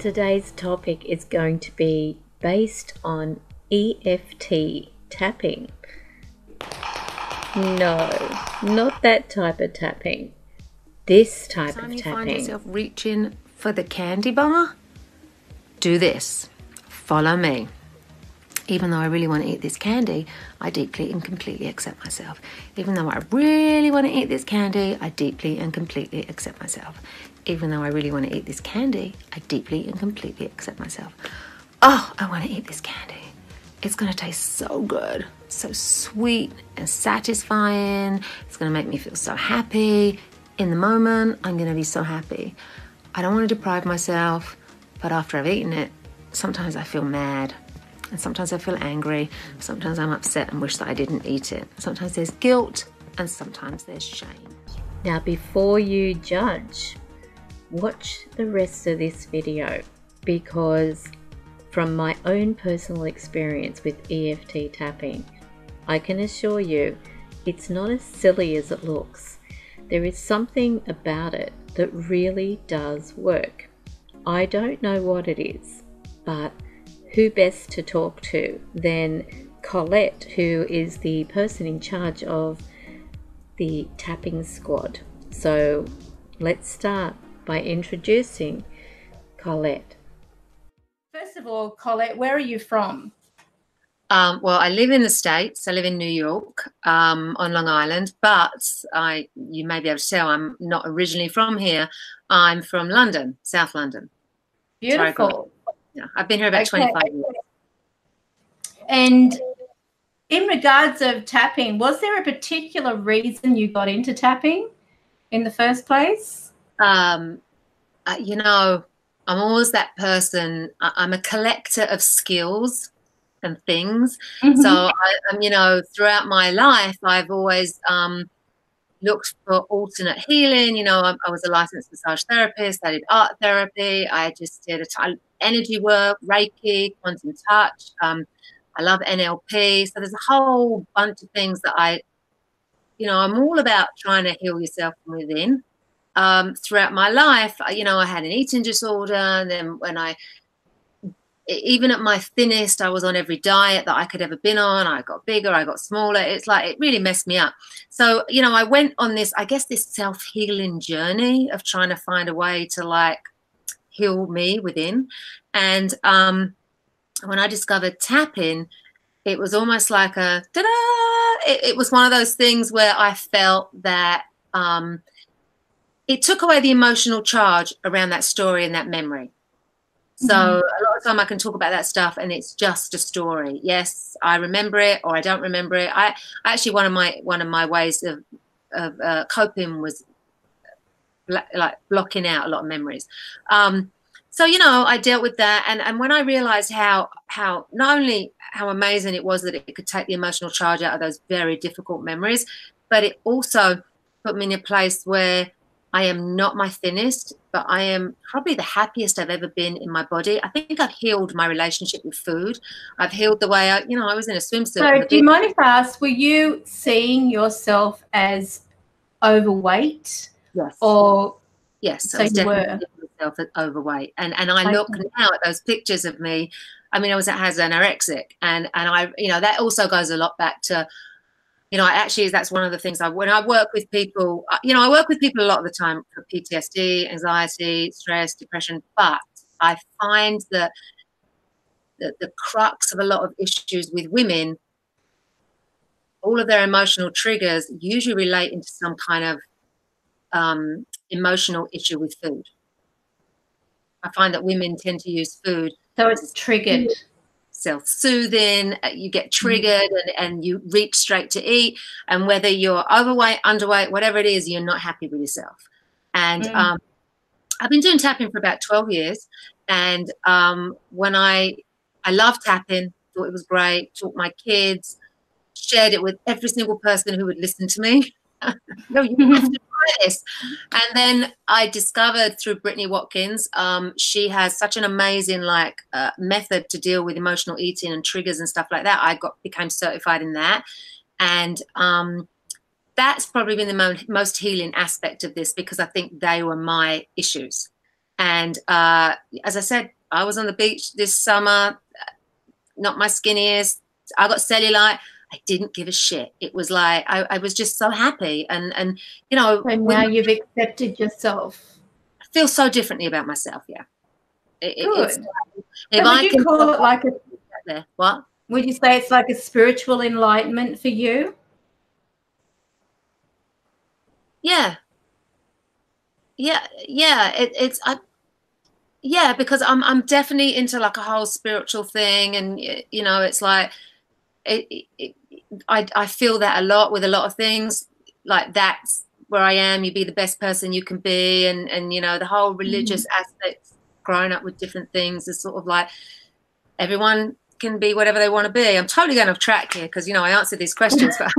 Today's topic is going to be based on EFT tapping. No, not that type of tapping. This type of tapping. You find yourself reaching for the candy bar? Do this. Follow me. Even though I really want to eat this candy, I deeply and completely accept myself. Even though I really want to eat this candy, I deeply and completely accept myself. Even though I really want to eat this candy, I deeply and completely accept myself. Oh, I want to eat this candy. It's going to taste so good, so sweet and satisfying. It's going to make me feel so happy. In the moment, I'm going to be so happy. I don't want to deprive myself, but after I've eaten it, sometimes I feel mad. And sometimes I feel angry. Sometimes I'm upset and wish that I didn't eat it. Sometimes there's guilt and sometimes there's shame. Now, before you judge, watch the rest of this video, because from my own personal experience with EFT tapping, I can assure you it's not as silly as it looks. There is something about it that really does work. I don't know what it is, but who best to talk to than Collette, who is the person in charge of the tapping squad. So let's start by introducing Collette. First of all, Collette, where are you from? Well, I live in the States. I live in New York, on Long Island, but you may be able to tell I'm not originally from here. I'm from London, South London. Beautiful. Yeah, I've been here about 25 years. And in regards of tapping, was there a particular reason you got into tapping in the first place? You know, I'm always that person. I'm a collector of skills and things. Mm-hmm. So, you know, throughout my life, I've always looked for alternate healing. You know, I was a licensed massage therapist. I did art therapy. I just did energy work, Reiki, quantum touch. I love NLP. So there's a whole bunch of things that you know, I'm all about trying to heal yourself from within. Throughout my life, you know, I had an eating disorder. And then even at my thinnest, I was on every diet that I could ever been on. I got bigger, I got smaller. It's like, it really messed me up. So, you know, I went on this, I guess, this self-healing journey of trying to find a way to like heal me within. And when I discovered tapping, it was almost like a ta-da! It was one of those things where I felt that it took away the emotional charge around that story and that memory. So a lot of time I can talk about that stuff and it's just a story. Yes, I remember it or I don't remember it. I actually, one of my ways of coping was like blocking out a lot of memories. So, you know, I dealt with that. And when I realized how not only how amazing it was that it could take the emotional charge out of those very difficult memories, but it also put me in a place where I am not my thinnest, but I am probably the happiest I've ever been in my body. I think I've healed my relationship with food. I've healed the way I was in a swimsuit. So do you mind if I ask, were you seeing yourself as overweight? Yes. Or yes, so I was you definitely were myself as overweight. And I look now at those pictures of me. I mean, I was anorexic, and I, you know, that also goes a lot back to, you know, actually, that's one of the things when I work with people, you know, I work with people a lot of the time for PTSD, anxiety, stress, depression, but I find that the crux of a lot of issues with women, all of their emotional triggers usually relate into some kind of emotional issue with food. I find that women tend to use food. So it's triggered. Self-soothing, you get triggered and you reach straight to eat, and whether you're overweight, underweight, whatever it is, you're not happy with yourself. And I've been doing tapping for about 12 years, and when I loved tapping, thought it was great, taught my kids, shared it with every single person who would listen to me. No, you have to try this. And then I discovered through Brittany Watkins, she has such an amazing method to deal with emotional eating and triggers and stuff like that. I became certified in that, and that's probably been the most healing aspect of this, because I think they were my issues. And as I said, I was on the beach this summer, not my skinniest. I got cellulite. I didn't give a shit. It was like I was just so happy, and you know. So now you've accepted yourself. I feel so differently about myself. Yeah. Good. If would you call it like what? Would you say it's like a spiritual enlightenment for you? Yeah. Yeah. Yeah, because I'm definitely into like a whole spiritual thing, and you know, it's like I feel that a lot with a lot of things. Like, that's where I am. You be the best person you can be, and you know, the whole religious aspects. Growing up with different things is sort of like everyone can be whatever they want to be. I'm totally going off track here because, you know, I answered these questions. But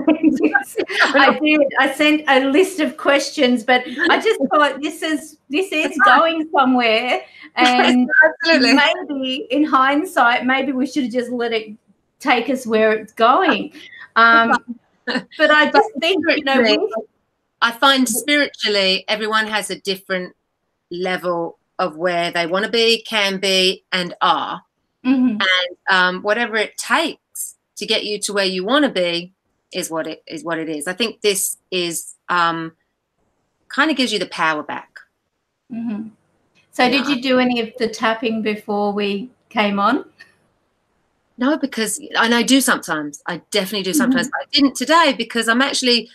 I did. I sent a list of questions, but I just thought this is going somewhere, and maybe in hindsight, maybe we should have just let it take us where it's going. But I just think, you know, I find spiritually everyone has a different level of where they want to be, can be, and are. And whatever it takes to get you to where you want to be is what it is. I think this is kind of gives you the power back. So did you do any of the tapping before we came on? No, because, and I do sometimes. I definitely do sometimes. But I didn't today because I'm actually,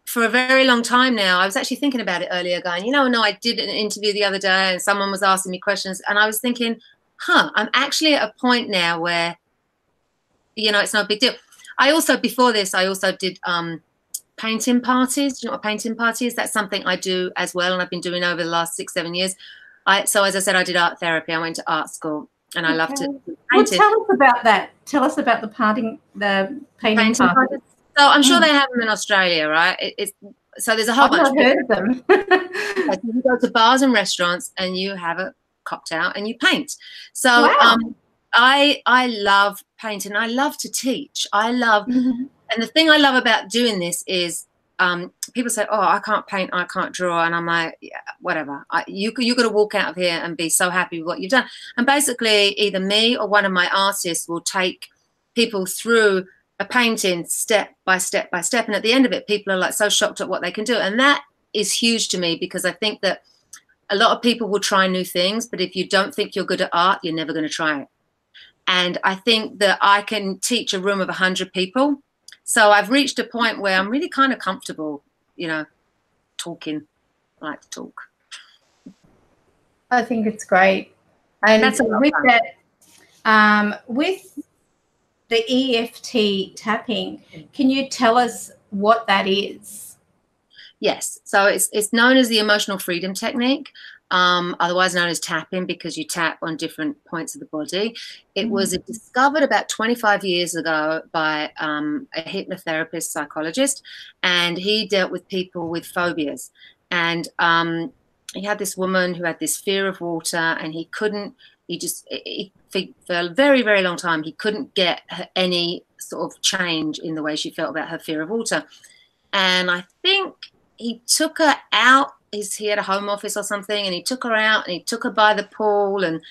for a very long time now, I was actually thinking about it earlier, going, you know, no, I did an interview the other day and someone was asking me questions, and I was thinking, I'm actually at a point now where, you know, it's not a big deal. I also, before this, I also did painting parties. Do you know what a painting party is? That's something I do as well, and I've been doing over the last 6-7 years. So as I said, I did art therapy. I went to art school, and I love to paint. Well, tell us about that. Tell us about the painting parties. So I'm sure they have them in Australia, right? So there's a whole bunch. I've not heard of them. You go to bars and restaurants and you have a cocktail and you paint. So I love painting. I love to teach. I love, and the thing I love about doing this is people say, oh, I can't paint, I can't draw. And I'm like, yeah, whatever. You got to walk out of here and be so happy with what you've done. And basically either me or one of my artists will take people through a painting step by step by step. And at the end of it, people are like so shocked at what they can do. And that is huge to me, because I think that a lot of people will try new things, but if you don't think you're good at art, you're never going to try it. And I think that I can teach a room of 100 people. So I've reached a point where I'm really kind of comfortable, you know, talking. I like to talk. I think it's great. And that's with that, with the EFT tapping, can you tell us what that is? Yes. So it's known as the emotional freedom technique, otherwise known as tapping, because you tap on different points of the body. It was discovered about 25 years ago by a hypnotherapist psychologist, and he dealt with people with phobias. And he had this woman who had this fear of water, and for a very, very long time, he couldn't get any sort of change in the way she felt about her fear of water. And I think he took her out. He had a home office or something, and he took her out and he took her by the pool, and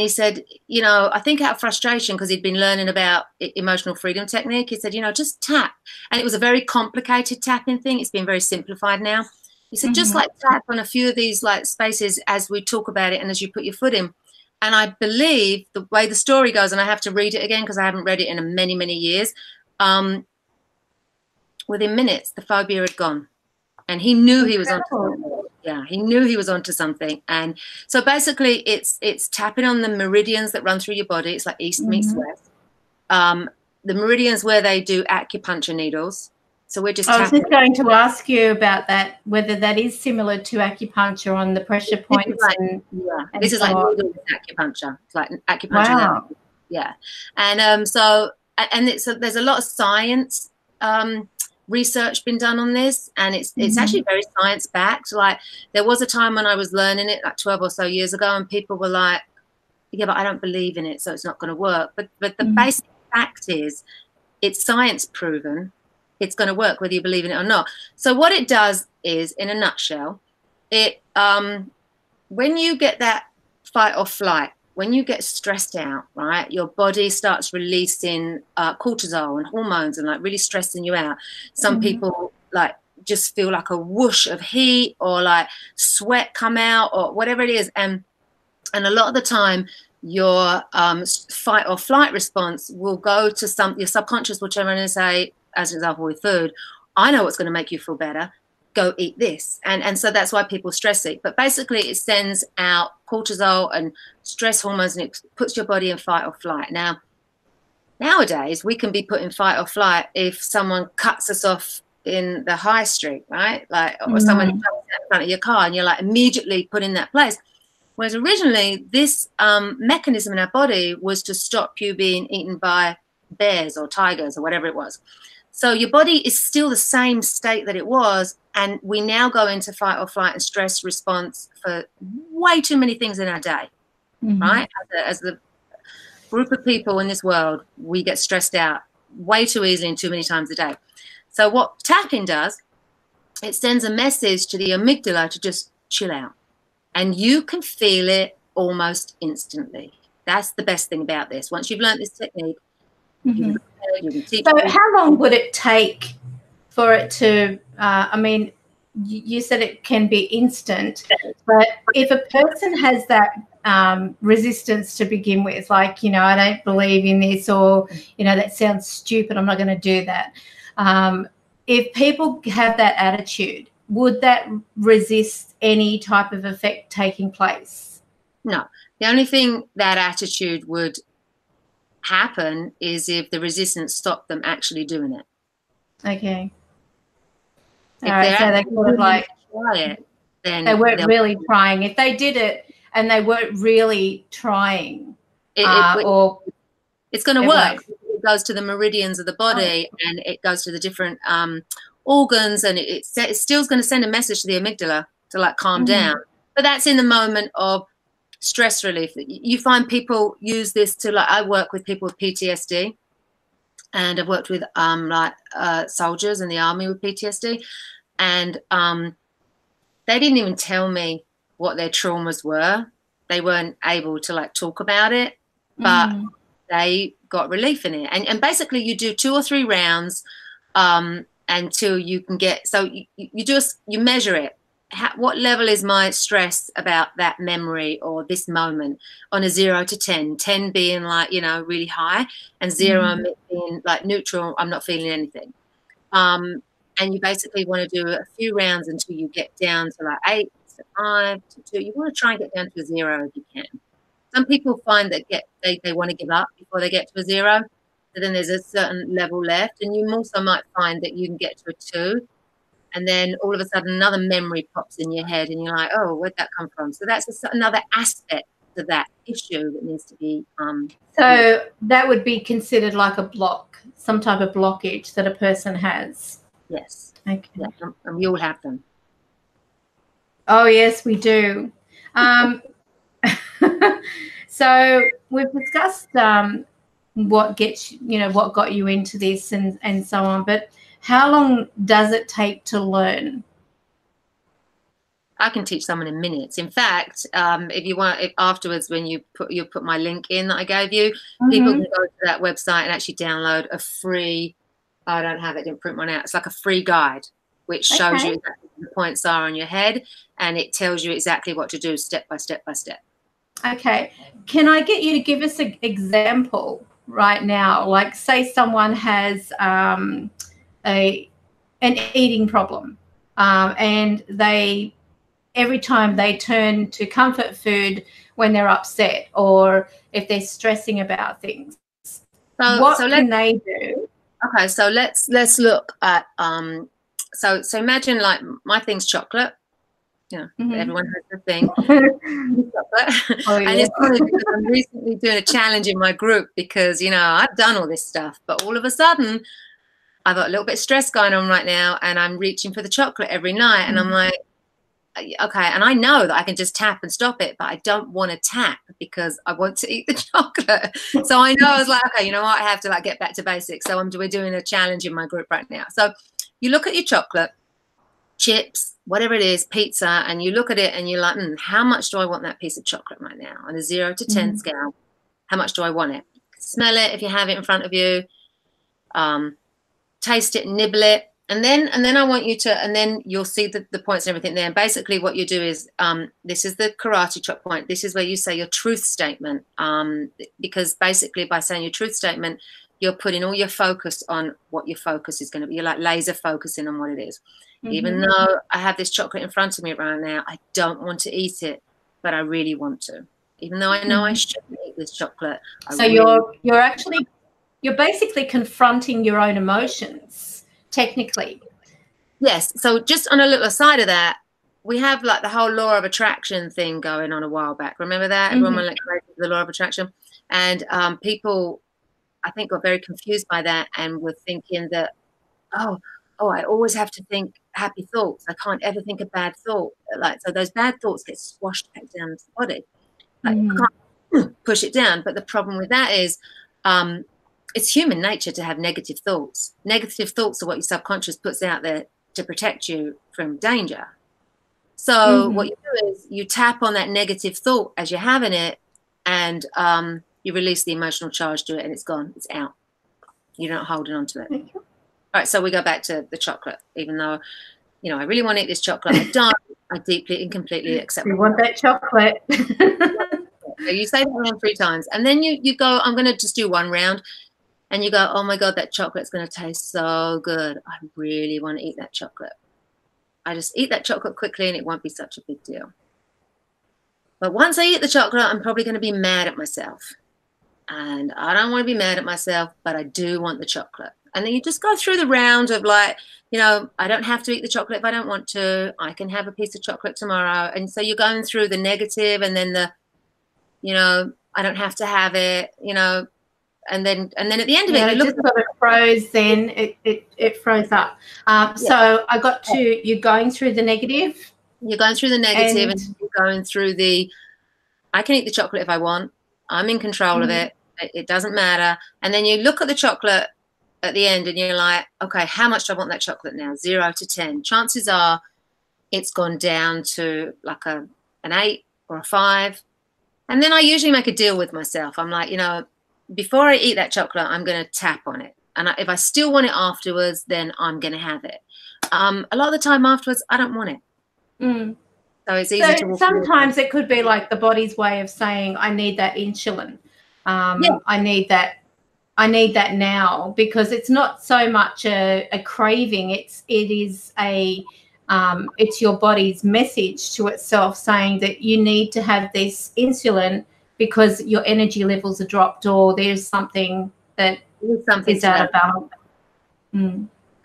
he said, you know, I think out of frustration, because he'd been learning about emotional freedom technique, he said, you know, just tap. And it was a very complicated tapping thing. It's been very simplified now. He said, just like tap on a few of these like spaces as we talk about it and as you put your foot in. And I believe the way the story goes, and I have to read it again because I haven't read it in many, many years, within minutes, the phobia had gone. And he knew he was onto something. Yeah, he knew he was onto something. And so basically it's tapping on the meridians that run through your body. It's like east meets west. The meridians where they do acupuncture needles. So we're just I was just going to ask you about that, whether that is similar to acupuncture on the pressure points. This is like needle acupuncture. It's like acupuncture. Wow. Yeah. And there's a lot of science research been done on this, and it's actually very science backed. Like, there was a time when I was learning it like 12 or so years ago, and people were like, yeah, but I don't believe in it, so it's not going to work. But the basic fact is it's science proven. It's going to work whether you believe in it or not. So what it does is, in a nutshell, it when you get that fight or flight when you get stressed out, right, your body starts releasing cortisol and hormones and like really stressing you out. Some people like just feel like a whoosh of heat or like sweat come out or whatever it is. And a lot of the time your fight or flight response will go to your subconscious will turn around and say, as an example with food, I know what's going to make you feel better. Go eat this. And so that's why people stress eat. But basically it sends out cortisol and stress hormones and it puts your body in fight or flight. Now, nowadays we can be put in fight or flight if someone cuts us off in the high street, right? Like, or someone jumps out in front of your car and you're like immediately put in that place. Whereas originally this mechanism in our body was to stop you being eaten by bears or tigers or whatever it was. So your body is still the same state that it was, and we now go into fight or flight and stress response for way too many things in our day, right? As the group of people in this world, we get stressed out way too easily and too many times a day. So what tapping does, it sends a message to the amygdala to just chill out, and you can feel it almost instantly. That's the best thing about this. Once you've learned this technique, you can teach. So how long would it take for it to, I mean, you said it can be instant, but if a person has that resistance to begin with, like, you know, I don't believe in this, or, you know, that sounds stupid, I'm not going to do that. If people have that attitude, would that resist any type of effect taking place? No. The only thing that attitude would happen is if the resistance stopped them actually doing it. Okay. All right, so they sort of like try it, then they weren't really trying. If they did it and they weren't really trying, it's going to work. It goes to the meridians of the body, and it goes to the different organs, and it's still going to send a message to the amygdala to like calm down. But that's in the moment of stress relief. You find people use this to, like, I work with people with PTSD, and I've worked with soldiers in the army with PTSD, and they didn't even tell me what their traumas were. They weren't able to like talk about it, but they got relief in it. And basically you do 2 or 3 rounds until you can get, so you measure it. What level is my stress about that memory or this moment on a 0 to 10, 10 being like, you know, really high, and 0 being like neutral, I'm not feeling anything. And you basically want to do a few rounds until you get down to like 8 to 5 to 2. You want to try and get down to a 0 if you can. Some people find that they want to give up before they get to a 0. So then there's a certain level left, and you also might find that you can get to a 2. And then all of a sudden another memory pops in your head and you're like, oh, where'd that come from? So that's another aspect to that issue that needs to be. So that would be considered like a block, some type of blockage that a person has. Yes. Okay. Yeah, and we all have them. Oh, yes, we do. So we've discussed what got you into this and so on, but how long does it take to learn? I can teach someone in minutes. In fact, if you want, afterwards when you put my link in that I gave you, people can go to that website and actually download a free. I don't have it. Didn't print one out. It's like a free guide which shows you exactly what the points are on your head, and it tells you exactly what to do step by step by step. Okay. Can I get you to give us an example right now? Like, say someone has an eating problem, and every time they turn to comfort food when they're upset or if they're stressing about things. What can they do? Okay, so let's look at so imagine like my thing's chocolate. Yeah, everyone has their thing. Chocolate. Oh, yeah. And it's funny because I'm recently doing a challenge in my group because, you know, I've done all this stuff, but all of a sudden I've got a little bit of stress going on right now, and I'm reaching for the chocolate every night, and I'm like, okay, and I know that I can just tap and stop it, but I don't want to tap because I want to eat the chocolate. So I know, I was like, okay, you know what, I have to like get back to basics. So we're doing a challenge in my group right now. So you look at your chocolate, chips, whatever it is, pizza, and you look at it and you're like, how much do I want that piece of chocolate right now? On a 0 to 10 scale, how much do I want it? Smell it if you have it in front of you. Taste it, nibble it. And then I want you to, and then you'll see the points and everything there. And basically what you do is, this is the karate chop point. This is where you say your truth statement. Because basically by saying your truth statement, you're putting all your focus on what your focus is going to be. You're like laser focusing on what it is. Even though I have this chocolate in front of me right now, I don't want to eat it, but I really want to. Even though I know I shouldn't eat this chocolate. So you're basically confronting your own emotions, technically. Yes. So just on a little aside of that, we have like the whole law of attraction thing going on a while back. Remember that? Everyone went like the law of attraction. And people, I think, got very confused by that and were thinking that, oh, I always have to think happy thoughts. I can't ever think a bad thought. Like, so those bad thoughts get squashed back down into the body. Like, I can't push it down. But the problem with that is, it's human nature to have negative thoughts. Negative thoughts are what your subconscious puts out there to protect you from danger. So what you do is you tap on that negative thought as you're having it, and you release the emotional charge to it, and it's gone. It's out. You're not holding on to it. All right, so we go back to the chocolate. Even though, you know, I really want to eat this chocolate, I don't. I deeply and completely accept. You want that chocolate. So you say that around 3 times, and then you go, I'm going to just do 1 round. And you go, oh, my God, that chocolate's going to taste so good. I really want to eat that chocolate. I just eat that chocolate quickly and it won't be such a big deal. But once I eat the chocolate, I'm probably going to be mad at myself. And I don't want to be mad at myself, but I do want the chocolate. And then you just go through the round of like, you know, I don't have to eat the chocolate if I don't want to. I can have a piece of chocolate tomorrow. And so you're going through the negative and then the, you know, I don't have to have it, you know. And then at the end of it, it just sort of froze. Then it froze up. So I got to, you're going through the negative. You're going through the negative, and you're going through the, I can eat the chocolate if I want. I'm in control of it. It doesn't matter. And then you look at the chocolate at the end, and you're like, okay, how much do I want that chocolate now? 0 to 10. Chances are, it's gone down to like an 8 or a 5. And then I usually make a deal with myself. I'm like, you know, before I eat that chocolate, I'm going to tap on it. And if I still want it afterwards, then I'm going to have it. A lot of the time afterwards, I don't want it. So it's easy to walk sometimes it could be like the body's way of saying, I need that insulin. I need that now, because it's not so much a craving. It's your body's message to itself saying that you need to have this insulin because your energy levels are dropped, or there's something that is out of balance.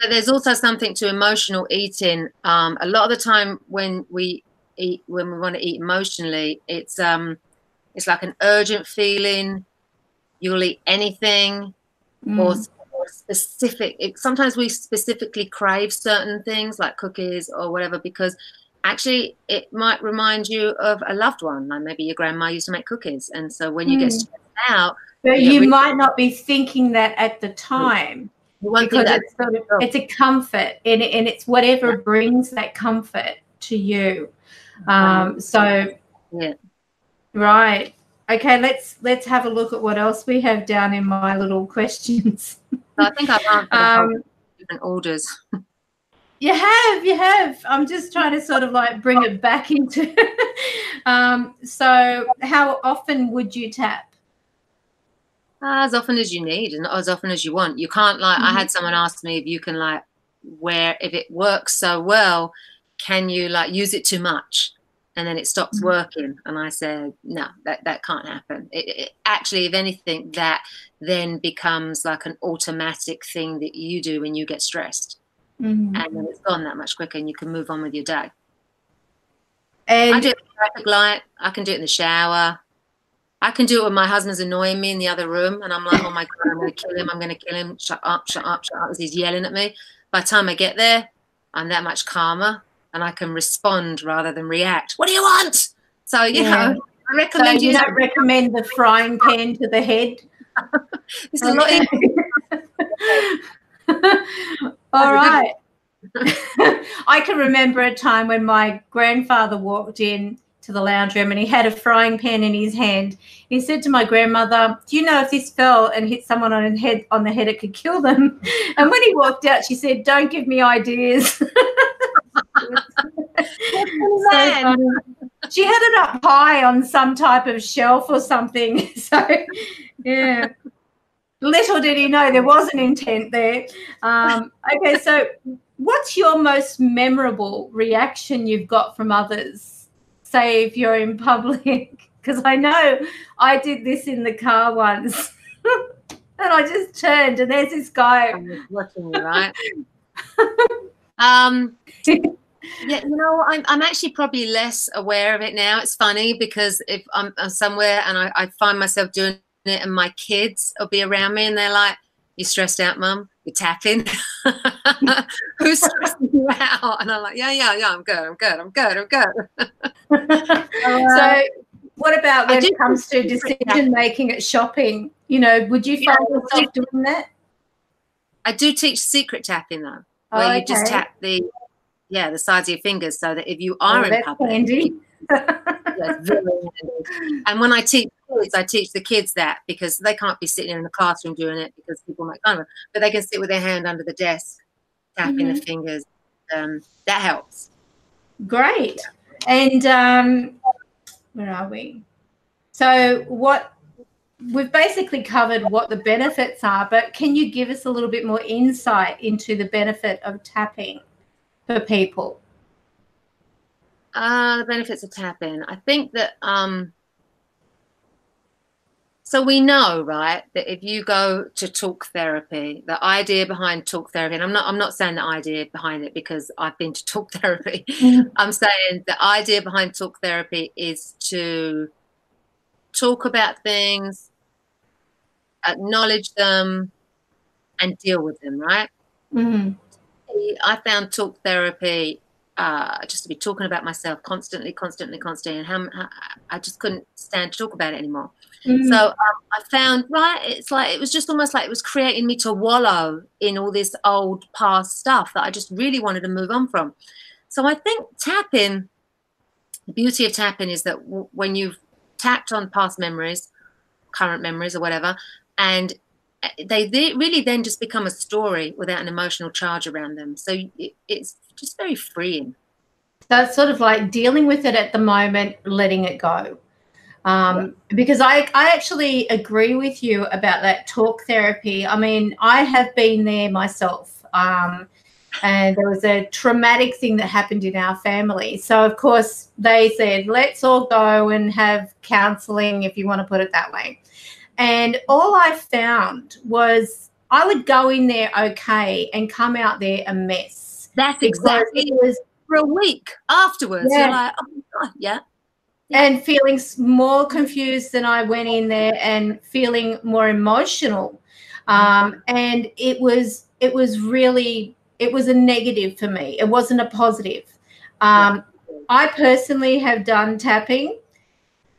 So there's also something to emotional eating. A lot of the time when we want to eat emotionally, it's like an urgent feeling. You'll eat anything, or specific. Sometimes we specifically crave certain things like cookies or whatever, because actually it might remind you of a loved one. Like maybe your grandma used to make cookies, and so when you get stressed out, but you might not be thinking that at the time, because it's a comfort, and it's whatever brings that comfort to you. Right. Okay, let's have a look at what else we have down in my little questions. So I think I've answered different orders. You have. I'm just trying to sort of like bring it back into. So how often would you tap? As often as you need and as often as you want. You can't like, I had someone ask me if you can like, if it works so well, can you like use it too much and then it stops working? And I said, no, that can't happen. It actually, if anything, that then becomes like an automatic thing that you do when you get stressed. And then it's gone that much quicker and you can move on with your day. And I do it in the traffic light. I can do it in the shower. I can do it when my husband's annoying me in the other room and I'm like, oh my God, I'm going to kill him. I'm going to kill him. Shut up, shut up, shut up, as he's yelling at me. By the time I get there, I'm that much calmer and I can respond rather than react. What do you want? So, you know, I recommend you don't recommend the frying pan to the head? It's a lot easier. All right. I can remember a time when my grandfather walked in to the lounge room and he had a frying pan in his hand. He said to my grandmother, "Do you know if this fell and hit someone on the head, it could kill them?" And when he walked out, she said, "Don't give me ideas." So she had it up high on some type of shelf or something. So, yeah. Little did he know there was an intent there. Okay, so what's your most memorable reaction you've got from others, say if you're in public? Because I know I did this in the car once. And I just turned and there's this guy. I'm watching you, right? Yeah, you know, I'm actually probably less aware of it now. It's funny because if I'm somewhere and I find myself doing it and my kids will be around me and they're like, "You stressed out, Mum? You're tapping." Who's stressing you out? And I'm like, yeah, I'm good. So what about when it comes to decision making at shopping? You know, would you find yourself doing that? I do teach secret tapping though, where you just tap the sides of your fingers so that if you are in public, handy. That's very handy. And when I teach kids, I teach the kids that because they can't be sitting in the classroom doing it because people might kind of, but they can sit with their hand under the desk, tapping the fingers. That helps. Great. And where are we? So we've basically covered what the benefits are, but can you give us a little bit more insight into the benefit of tapping for people? The benefits of tapping. I think that so we know, right, that if you go to talk therapy, the idea behind talk therapy, and I'm not saying the idea behind it because I've been to talk therapy. I'm saying the idea behind talk therapy is to talk about things, acknowledge them, and deal with them, right? I found talk therapy just to be talking about myself constantly, and how I just couldn't stand to talk about it anymore. So I found, right, it's like it was just almost like it was creating me to wallow in all this old past stuff that I just really wanted to move on from. So I think tapping, the beauty of tapping is that when you've tapped on past memories, current memories or whatever, and they really then just become a story without an emotional charge around them. So it's just very freeing. So it's sort of like dealing with it at the moment, letting it go. Because I actually agree with you about that talk therapy. I mean, I have been there myself. And there was a traumatic thing that happened in our family. So, of course, they said, let's all go and have counselling, if you want to put it that way. And all I found was I would go in there okay and come out there a mess. That's exactly it. Was for a week afterwards. Yeah. You're like, oh my God, yeah. And feeling more confused than I went in there and feeling more emotional. And it was a negative for me. It wasn't a positive. I personally have done tapping.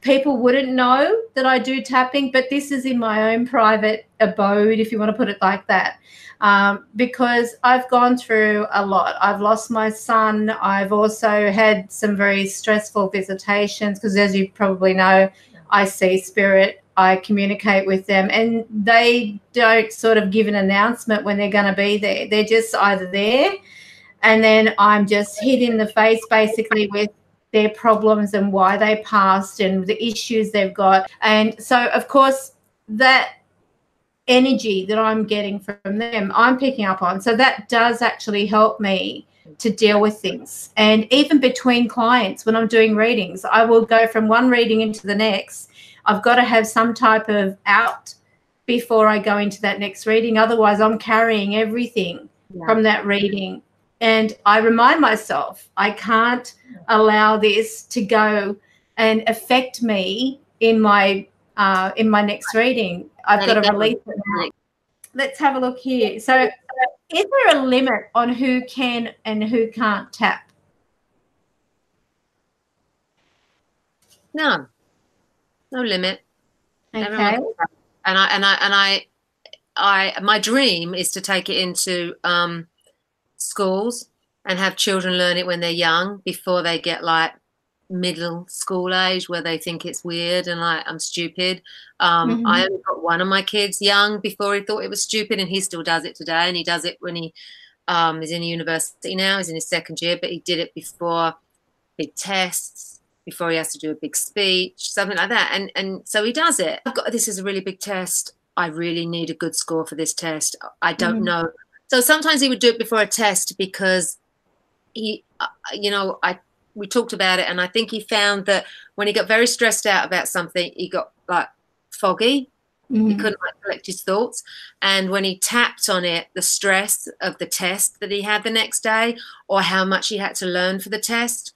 People wouldn't know that I do tapping, but this is in my own private abode, if you want to put it like that, because I've gone through a lot. I've lost my son. I've also had some very stressful visitations because, as you probably know, I see spirit. I communicate with them, and they don't sort of give an announcement when they're going to be there. They're just either there, and then I'm just hit in the face basically with their problems and why they passed and the issues they've got. And so, of course, that energy that I'm getting from them, I'm picking up on. So that does actually help me to deal with things. And even between clients, when I'm doing readings, I will go from one reading into the next. I've got to have some type of out before I go into that next reading. Otherwise, I'm carrying everything from that reading. And I remind myself, I can't allow this to go and affect me in my next reading. I've got to release it now. Let's have a look here. So is there a limit on who can and who can't tap? No limit. Okay. And I my dream is to take it into schools and have children learn it when they're young before they get like middle school age where they think it's weird and like I'm stupid. I only got one of my kids young before he thought it was stupid, and he still does it today, and he does it when he is in university now. He's in his second year, but he did it before big tests, before he has to do a big speech, something like that. And so he does it. This is a really big test. I really need a good score for this test. I don't know. So sometimes he would do it before a test because he, we talked about it, and I think he found that when he got very stressed out about something, he got like foggy. He couldn't like collect his thoughts. And when he tapped on it, the stress of the test that he had the next day, or how much he had to learn for the test,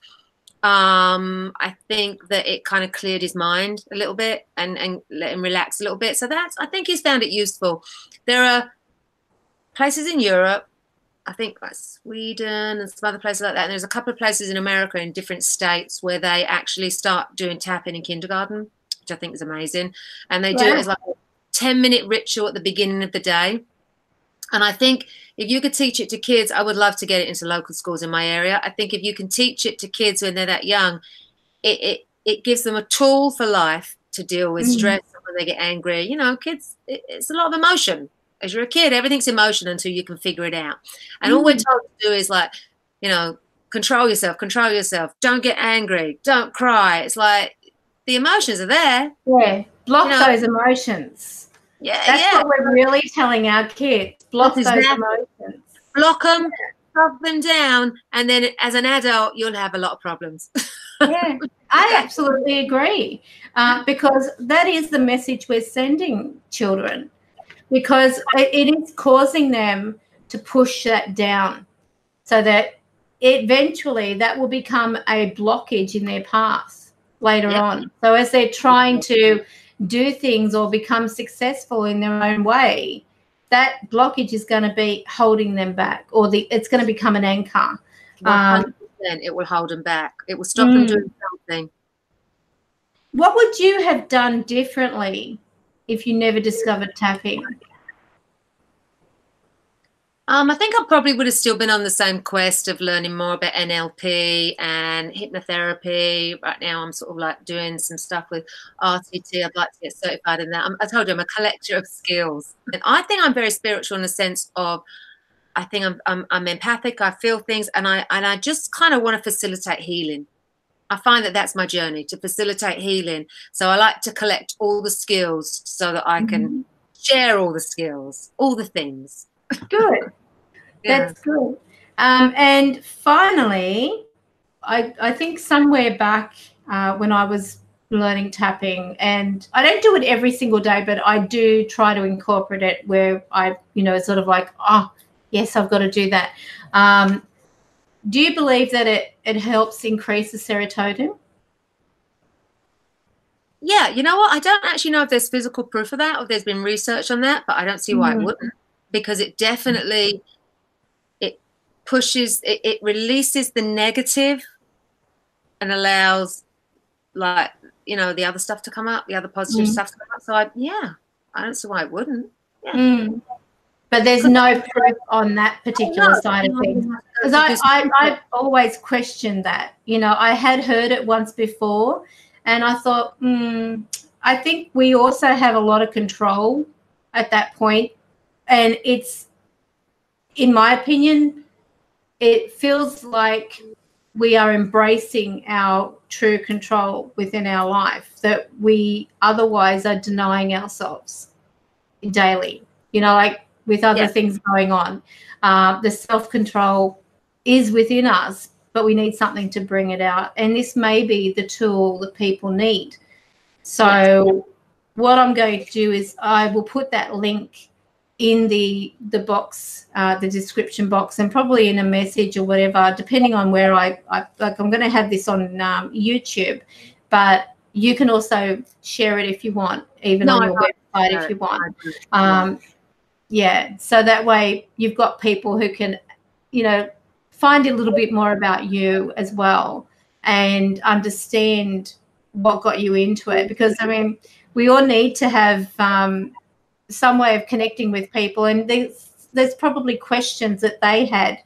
I think that it kind of cleared his mind a little bit and let him relax a little bit. So I think he's found it useful. There are places in Europe, I think like Sweden and some other places like that. And there's a couple of places in America in different states where they actually start doing tapping in kindergarten, which I think is amazing. And they do it as like a 10-minute ritual at the beginning of the day. And I think if you could teach it to kids, I would love to get it into local schools in my area. I think if you can teach it to kids when they're that young, it gives them a tool for life to deal with stress when they get angry. You know, kids, it's a lot of emotion. As you're a kid, everything's emotion until you can figure it out. And all we're told to do is like, you know, control yourself, don't get angry, don't cry. It's like the emotions are there. Yeah, block those emotions. Yeah, that's what we're really telling our kids. Block those emotions. Block them, shove them down, and then as an adult, you'll have a lot of problems. Yeah, I absolutely agree, because that is the message we're sending children, because it is causing them to push that down so that eventually that will become a blockage in their path later on. So as they're trying to do things or become successful in their own way, that blockage is going to be holding them back, or it's going to become an anchor. 100%, it will hold them back. It will stop them doing something. What would you have done differently if you never discovered tapping? I think I probably would have still been on the same quest of learning more about NLP and hypnotherapy. Right now I'm sort of like doing some stuff with RTT. I'd like to get certified in that. I told you I'm a collector of skills. And I think I'm very spiritual in the sense of I think I'm empathic. I feel things, and I just kind of want to facilitate healing. I find that that's my journey, to facilitate healing. So I like to collect all the skills so that I can share all the skills, all the things. Good. That's good. And finally, I think somewhere back when I was learning tapping, and I don't do it every single day, but I do try to incorporate it where I, sort of like, oh, yes, I've got to do that. Do you believe that it helps increase the serotonin? Yeah, you know what? I don't actually know if there's physical proof of that or if there's been research on that, but I don't see why it wouldn't. Because it definitely, it pushes, it releases the negative and allows, like, the other stuff to come up, the other positive stuff to come up. So, I don't see why it wouldn't. Yeah. But there's no proof on that particular side of things. Because I've always questioned that. I had heard it once before, and I thought, I think we also have a lot of control at that point. And it's, in my opinion, it feels like we are embracing our true control within our life that we otherwise are denying ourselves daily, like with other things going on. The self-control is within us, but we need something to bring it out. And this may be the tool that people need. So what I'm going to do is I will put that link in the box, the description box, and probably in a message or whatever, depending on where I'm going to have this on YouTube, but you can also share it if you want, even on your website if you want. So that way you've got people who can, find a little bit more about you as well and understand what got you into it. Because, we all need to have some way of connecting with people, and there's probably questions that they had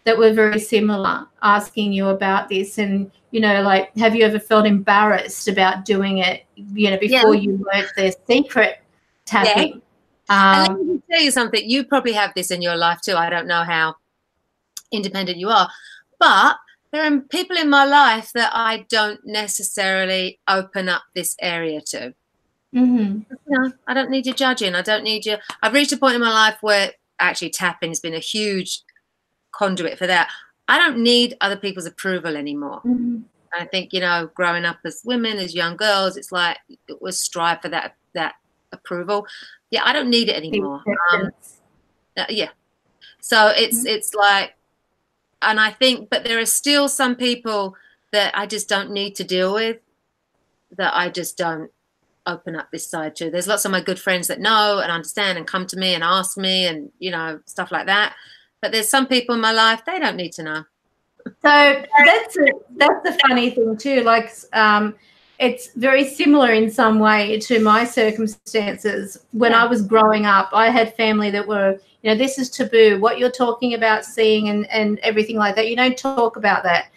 that were very similar, asking you about this, and you know, like, have you ever felt embarrassed about doing it, you know, before you learnt the secret tapping? And let me tell you something. You probably have this in your life too. I don't know how independent you are, but there are people in my life that I don't necessarily open up this area to. You know, I don't need your judging. I don't need you. I've reached a point in my life where actually tapping has been a huge conduit for that. I don't need other people's approval anymore. I think, you know, growing up as women, as young girls, it's like it was strive for that approval. Yeah, I don't need it anymore. Yeah. So it's like, and I think, but there are still some people that I just don't need to deal with, that I just don't open up this side to. There's lots of my good friends that know and understand and come to me and ask me and, you know, stuff like that. But there's some people in my life, they don't need to know. So that's the funny thing too. Like, it's very similar in some way to my circumstances. When I was growing up, I had family that were, you know, this is taboo. What you're talking about, seeing and everything like that, you don't talk about that.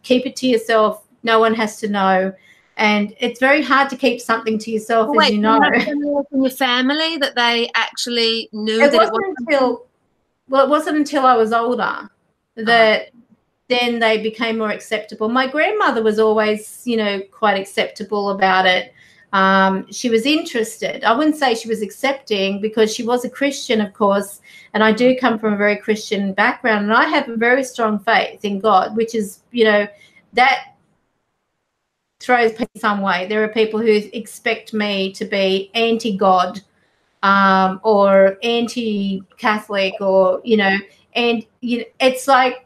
Keep it to yourself. No one has to know. And it's very hard to keep something to yourself, as you know. In your family that they actually knew that it wasn't it wasn't until I was older that then they became more acceptable. My grandmother was always, you know, quite acceptable about it. She was interested. I wouldn't say she was accepting, because she was a Christian, of course, and I do come from a very Christian background, and I have a very strong faith in God, which is, you know, that throws people some way. There are people who expect me to be anti-God or anti-Catholic, or, you know, and you know, it's like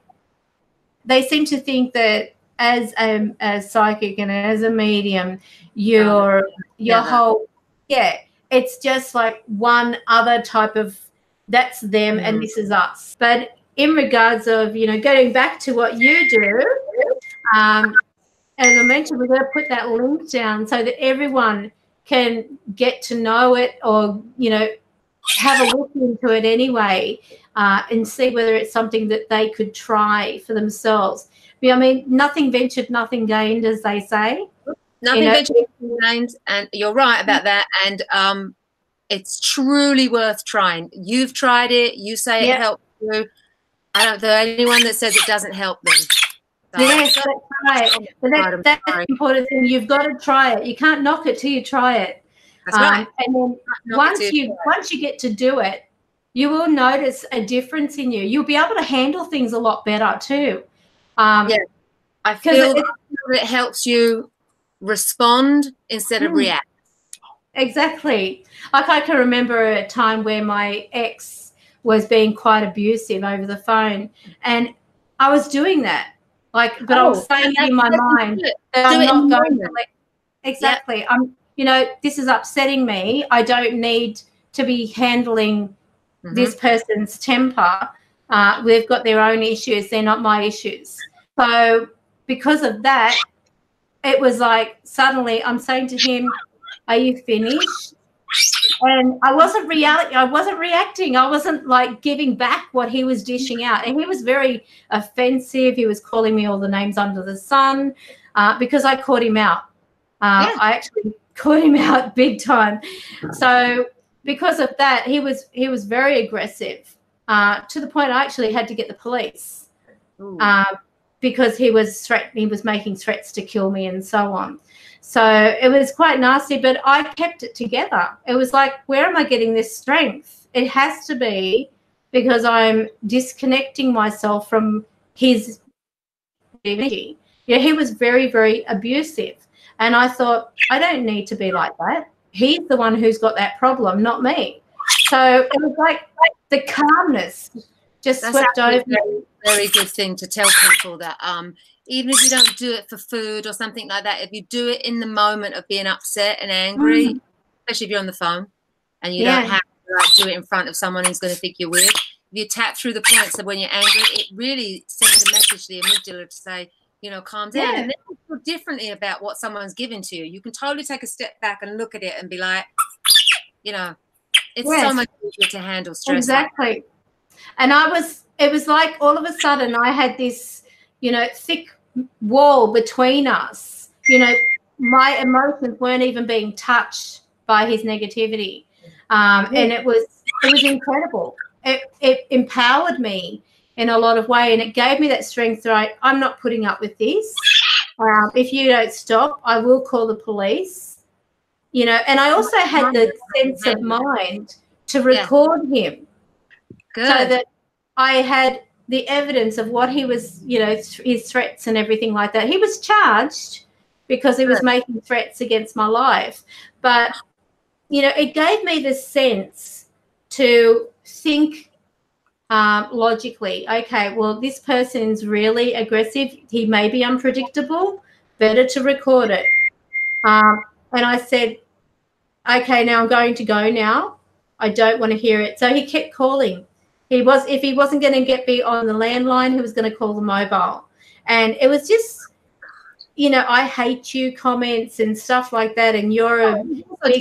they seem to think that as a psychic and as a medium, your whole, it's just like one other type of, that's them and this is us. But in regards of, you know, going back to what you do, as I mentioned, we're going to put that link down so that everyone can get to know it, or, you know, have a look into it anyway, and see whether it's something that they could try for themselves. I mean, nothing ventured, nothing gained, as they say. Nothing ventured, nothing gained, and you're right about that. And it's truly worth trying. You've tried it. You say it helped you. I don't know anyone that says it doesn't help them. So, yes, that's right. But that's the important thing. You've got to try it. You can't knock it till you try it. That's right. And then once you get to do it, you will notice a difference in you. You'll be able to handle things a lot better too. I feel that it helps you respond instead of react. Exactly. Like, I can remember a time where my ex was being quite abusive over the phone, and I was doing that. Like, but I was saying it in my mind that I'm not going to let. Exactly. Yep. You know, this is upsetting me. I don't need to be handling this person's temper. They've got their own issues. They're not my issues. So because of that, it was like suddenly I'm saying to him, "Are you finished?" And I wasn't reacting. I wasn't like giving back what he was dishing out. And he was very offensive. He was calling me all the names under the sun, because I caught him out. I actually caught him out big time. So because of that, he was very aggressive, to the point I actually had to get the police, because he was making threats to kill me and so on. So it was quite nasty, but I kept it together. It was like, where am I getting this strength? It has to be because I'm disconnecting myself from his energy. Yeah, he was very, very abusive. And I thought, I don't need to be like that. He's the one who's got that problem, not me. So it was like the calmness just swept over me. Very good thing to tell people that even if you don't do it for food or something like that, if you do it in the moment of being upset and angry, especially if you're on the phone and you don't have to like do it in front of someone who's going to think you're weird, if you tap through the points of when you're angry, it really sends a message to the amygdala to say, you know, calm down. And then you feel differently about what someone's giving to you. You can totally take a step back and look at it and be like, you know, it's so much easier to handle stress. Exactly. And I it was like all of a sudden I had this, you know, thick wall between us. You know, my emotions weren't even being touched by his negativity. And it was incredible. It empowered me in a lot of way, and it gave me that strength. Right, I'm not putting up with this. If you don't stop, I will call the police. You know, and I also had the sense of mind to record him. Good. So that I had the evidence of what he was, you know, his threats and everything like that. He was charged because he was making threats against my life. But, you know, it gave me the sense to think logically, okay, well, this person's really aggressive. He may be unpredictable. Better to record it. And I said, okay, now I'm going to go now. I don't want to hear it. So he kept calling. If he wasn't going to get me on the landline, he was going to call the mobile. And it was just, you know, I hate you comments and stuff like that. And you're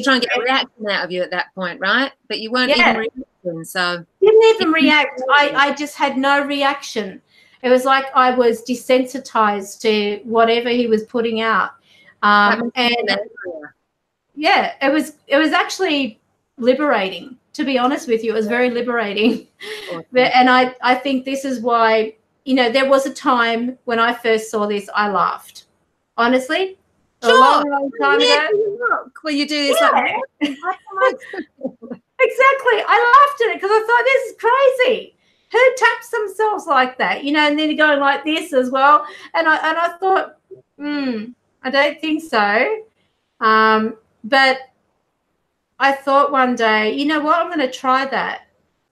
trying to get a reaction out of you at that point, right? But you weren't even reacting. So didn't even react. I just had no reaction. It was like I was desensitized to whatever he was putting out. And yeah, it was actually liberating, to be honest with you. It was very liberating. Awesome. And I think this is why, you know, there was a time when I first saw this, I laughed. Honestly. Sure. A long time ago. When you do this, like, exactly. I laughed at it because I thought, this is crazy. Who taps themselves like that? You know, and then going like this as well. And I thought, I don't think so. But I thought one day, you know what, I'm going to try that.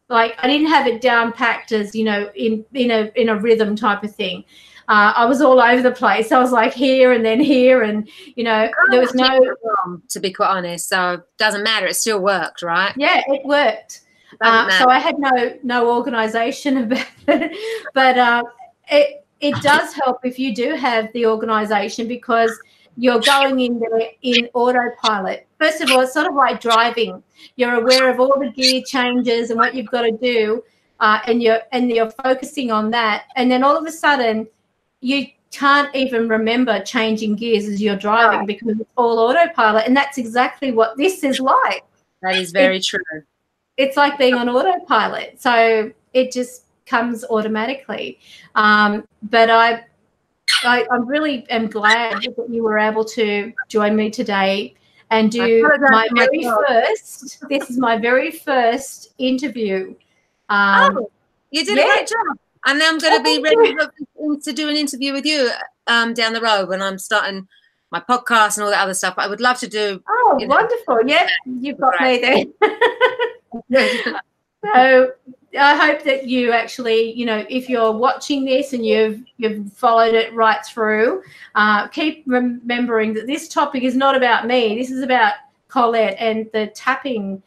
Like, I didn't have it down packed as, you know, in a rhythm type of thing. I was all over the place. I was like here and then here, and, you know, there was no, to be quite honest. So it doesn't matter. It still worked, right? Yeah, it worked. So I had no organisation about it, but it does help if you do have the organisation, because you're going in there in autopilot. First of all, it's sort of like driving. You're aware of all the gear changes and what you've got to do, and you're focusing on that. And then all of a sudden, you can't even remember changing gears as you're driving because it's all autopilot. And that's exactly what this is like. That is very true. It's like being on autopilot. So it just comes automatically. But I really am glad that you were able to join me today and do my very first. This is my very first interview. You did a great job. And then I'm going to be ready to do an interview with you down the road when I'm starting my podcast and all that other stuff. I would love to do. Oh, wonderful. Yeah, you've got me there. So I hope that you actually, you know, if you're watching this and you've followed it right through, keep remembering that this topic is not about me. This is about Collette and the tapping.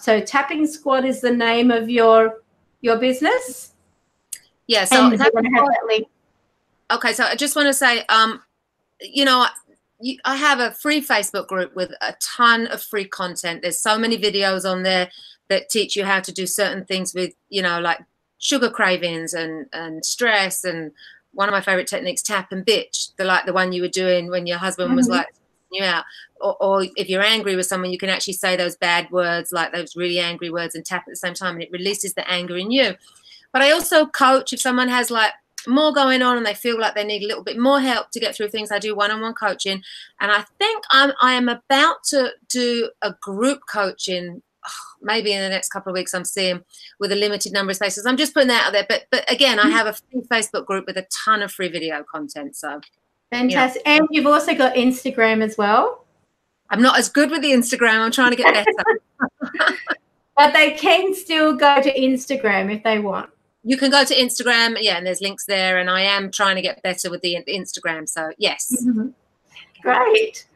So Tapping Squad is the name of your business. Yeah. So okay. So I just want to say, you know, I have a free Facebook group with a ton of free content. There's so many videos on there that teach you how to do certain things with, you know, like sugar cravings and stress. And one of my favorite techniques, tap and bitch, the one you were doing when your husband was like you out. Or if you're angry with someone, you can actually say those bad words, like those really angry words, and tap at the same time, and it releases the anger in you. But I also coach if someone has like more going on and they feel like they need a little bit more help to get through things. I do one-on-one coaching, and I think I am about to do a group coaching. Maybe in the next couple of weeks, I'm seeing, with a limited number of spaces. I'm just putting that out there. But again, I have a free Facebook group with a ton of free video content. So fantastic. Yeah. And you've also got Instagram as well. I'm not as good with the Instagram. I'm trying to get better. But they can still go to Instagram if they want. You can go to Instagram, yeah, and there's links there. And I am trying to get better with the Instagram. So yes. Great.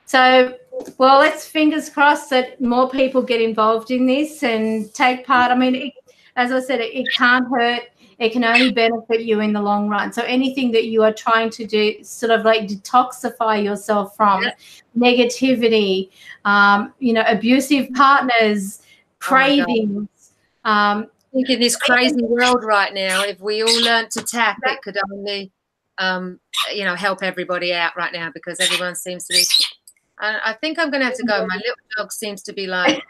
So, well, let's fingers crossed that more people get involved in this and take part. I mean, as I said, it can't hurt. It can only benefit you in the long run. So anything that you are trying to do, sort of like detoxify yourself from negativity, you know, abusive partners, cravings, think in this crazy world right now, if we all learnt to tap, it could only, you know, help everybody out right now, because everyone seems to be. I think I'm going to have to go. My little dog seems to be like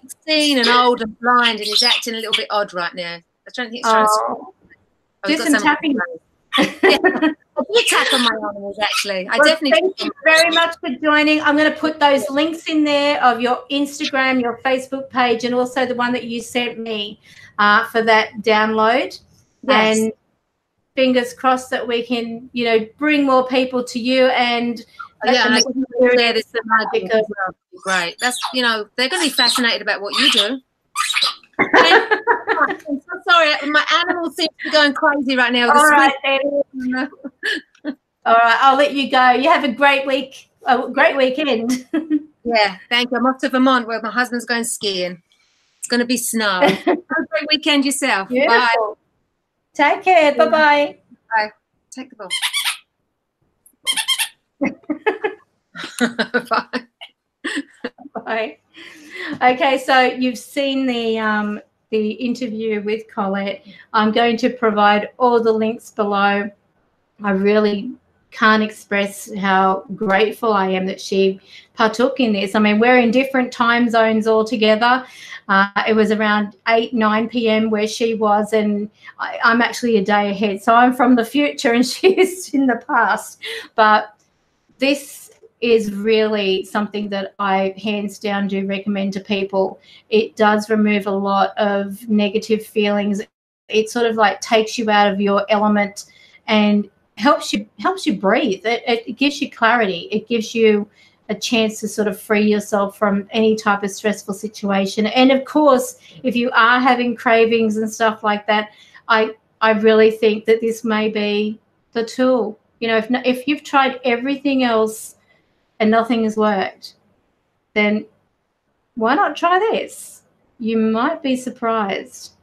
16 and old and blind, and he's acting a little bit odd right now. I don't think he's trying to. Do some tapping. Yeah. I do tap on my animals, actually. Thank you very much for joining. I'm going to put those links in there of your Instagram, your Facebook page, and also the one that you sent me for that download. Yes. And fingers crossed that we can, you know, bring more people to you and this great. That's, you know, they're going to be fascinated about what you do. I'm so sorry, my animals seem to be going crazy right now. All right, then. All right, I'll let you go. You have a great week, a great weekend. Yeah, thank you. I'm off to Vermont where my husband's going skiing. It's going to be snow. Have a great weekend yourself. Beautiful. Bye. Take care. Bye-bye. Bye. Take the ball. Bye. Bye. Okay, so you've seen the interview with Collette. I'm going to provide all the links below. I really can't express how grateful I am that she partook in this. I mean, we're in different time zones altogether. It was around 8-9 p.m. where she was, and I'm actually a day ahead. So I'm from the future and she's in the past. But this is really something that I hands down do recommend to people. It does remove a lot of negative feelings. It sort of like takes you out of your element and helps you breathe. It gives you clarity. It gives you a chance to sort of free yourself from any type of stressful situation. And of course, if you are having cravings and stuff like that, I really think that this may be the tool. You know, if you've tried everything else and nothing has worked, then why not try this? You might be surprised.